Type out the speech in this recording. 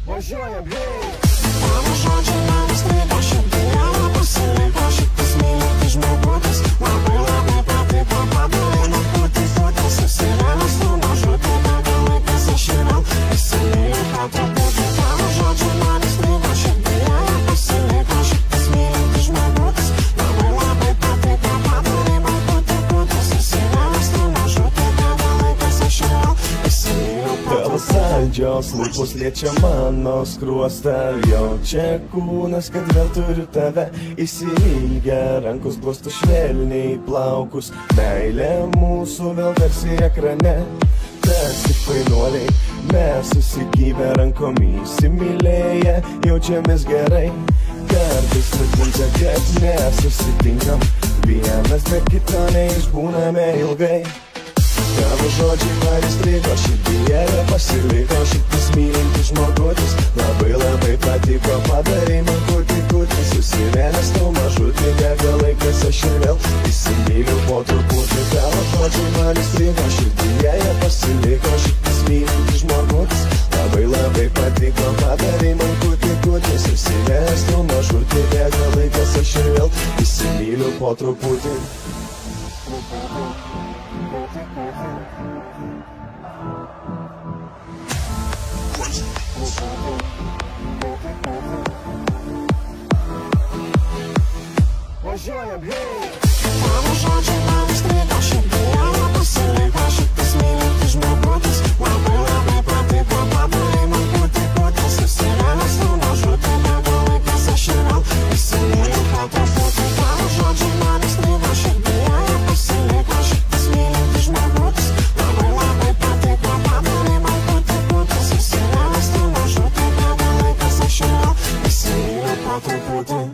Važiuojam, hei! Tavo žodžiai man įstrigo širdyje, nepasiliko šitas mylintis žmogutis. Labai labai patiko, padarai man pūti, susirenas su mažutė, bėga laikas aš ir vėl įsimylėjau po truputį. Tavo žodžiai man įstrigo širdyje, nepasiliko šitas mylintis žmogutis. Labai labai patiko, padarai man pūti, susirenas su mažutė, bėga laikas aš ir vėl įsimylėjau po truputį. Tavo saldžios lūpos liečia mano skruostą, jaučia kūnas, kad vėl turiu tave įsiilgę, rankos glosto švelniai plaukus, meilė mūsų vėl tarsi ekrane, tarsi fainuoliai, mes susigyvę rankomis įsimylėję, jaučiamės gerai, kartais nutinka, kad nesusitinkam, vienas be kito neišbūname ilgai. Tavo žodžiai man įstrigo širdyje, nepasiliko šitas mylintis žmogutis. Labai labai patiko, padarai man kurti, susirenęs tu mažutį, bėga laikas aš ir vėl įsimyliu po truputį. Tavo žodžiai man įstrigo širdyje, nepasiliko šitas mylintis žmogutis. Labai labai patiko, padarai man kurti, susirenęs tu mažutį, bėga laikas aš ir vėl įsimyliu po truputį. Važiuojam, hei! Tavo žodžiai man įstrigo širdyje, nepasiliko šitas mylintis žmogutis. Labai labai patiko, padarai man pūti, susirenas su mažutė, bėga laikas aš ir vėl įsimylėjau po truputį. Tavo žodžiai man įstrigo širdyje, nepasiliko šitas mylintis žmogutis. Labai labai patiko, padarai man pūti, susirenas su mažutė, bėga laikas aš ir vėl įsimylėjau po truputį.